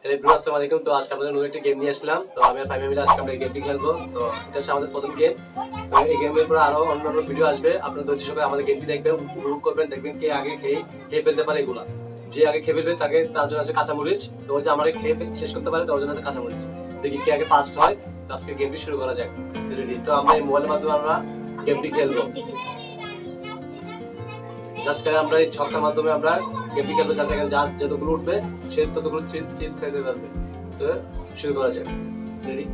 Hello bro, আসসালামু আলাইকুম। তো আজকে আমাদের নতুন একটা গেম নিয়ে আসলাম। তো আমি আর ফাইমে মিলে আজকে আমরা এই গেমটি খেলবো। তো এটা হচ্ছে আমাদের প্রথম গেম। তো এই গেমের পর আরো অন্যান্য ভিডিও আসবে, আপনারা ধৈর্য সহকারে আমাদের গেমটি দেখবেন, উপভোগ করবেন, দেখবেন কে আগে খেয়ে ফেলতে পারে এগুলা। যে আগে খেয়ে ফেলবে তার জন্য আছে কাঁচামরিচ। তো ওই যে আমরা খেয়ে শেষ করতে পারে তার জন্য আছে কাঁচামরিচ। দেখি কে আগে ফার্স্ট হয়। তো আজকে গেমটি শুরু করা যাক। রেডি? তো আমরা এই মোবাইলের মাধ্যমে আমরা গেমটি খেলবো। জাস্ট আমরা এই ছক্কার মাধ্যমে আমরা গেমটি খেলবো। জাস্ট এখানে যার যতগুলো উঠবে সে ততগুলো চিপস খেতে পারবে। তো শুরু করা যাক। রেডি?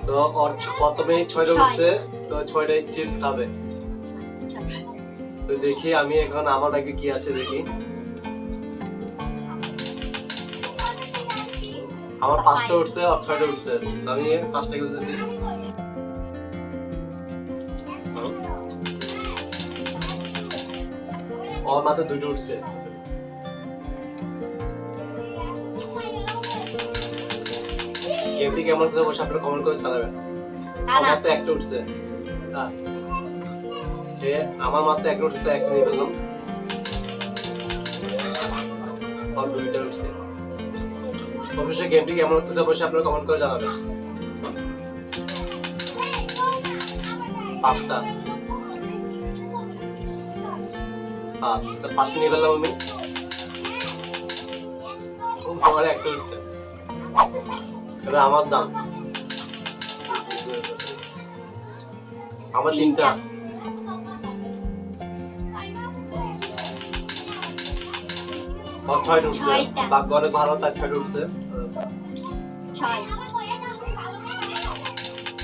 তো ওর প্রথমে 6টা উঠছে, তো 6টাই চিপস খাবে। তো দেখি আমি এখন আমার ব্যাগে কি আছে দেখি। আমার 5টা উঠছে আর 6টা উঠছে। আমি 5টা খেলতেছি। ওর মাত্র 2টা উঠছে। গেমটি কেমন হচ্ছে অবশ্যই আপনারা কমেন্ট করে জানাবেন। আমার তো একটা উঠছে। আমার মাত্র একটা উঠছে, তো একটা নিয়ে ফেললাম। আর 2টা উঠছে। অবশ্যই গেমটি কেমন হচ্ছে অবশ্যই আপনারা কমেন্ট করে জানাবেন। 5টা 5টা নিয়ে ফেললাম আমি। আমার একটা উঠছে। এবার আমার দাম, আমার 3টা। আর 6টা উঠছে। ভাগ্য অনেক ভালো, তার 6টা উঠছে।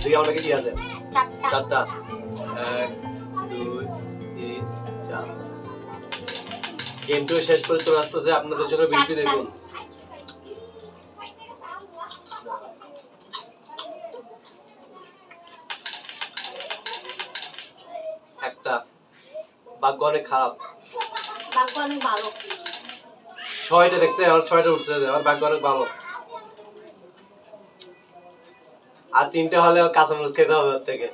দেখি আমার কি আছে। 4টা 1 2 3 4। গেমটা শেষ করে চলে আসতেছে, আপনাদের জন্য ভিডিও দেখুন। একটা ভাগ্য অনেক খারাপ, ভাগ্য অনেক ভালো। 6টা দেখছে, আর 6টা উঠছে। আর ভাগ্য অনেক ভালো। আর 3টা হলে কাঁচামরিচ খেতে হবে ওর থেকে।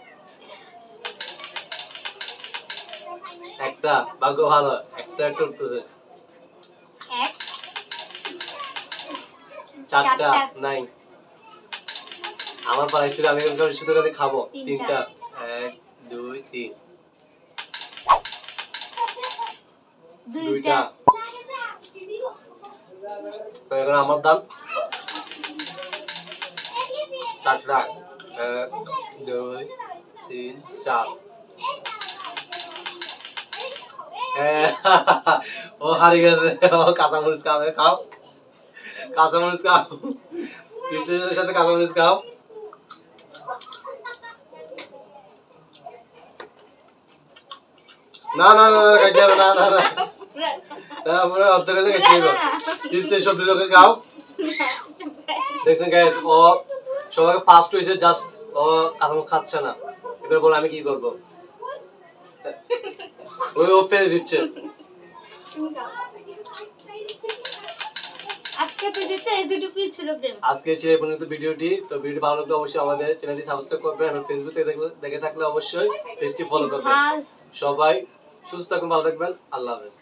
একটা ভাগ্য ভালো, একটা উঠতেছে। 4টা নাই। আমার পাড়ায় ছিল, আমি শুধু খাবো। 3টা 1 2 3। 2টা। তো এখন আমার দাম 4টা 1 2 3 4। ও হারিয়ে গেছে। ও কাঁচামরিচ খাবে, খাও কাঁচামরিচ খাও। চিপসের সাথে কাঁচামরিচ খাও। না না না খাইতে হবে না, না না তারপরে অর্ধেক আছে খাইতে হবে। চিপসের সবজি লোকে খাও। দেখছেন গাইস, ও সবাইকে ফার্স্ট হইছে, জাস্ট ও কাঁচামরিচ খাচ্ছে না। এবার বল আমি কি করব? ওই ও ফেলে দিচ্ছে। আজকে ছিল গেম। আজকে ছিল এই পর্যন্ত ভিডিওটি। তো ভিডিও ভালো লাগলে অবশ্যই আমাদের চ্যানেলটি সাবস্ক্রাইব করবেন, আর ফেসবুক থেকে দেখে থাকলে অবশ্যই পেজটি ফলো করবেন। সবাই সুস্থ থাকুন, ভালো থাকবেন। আল্লাহ হাফেজ।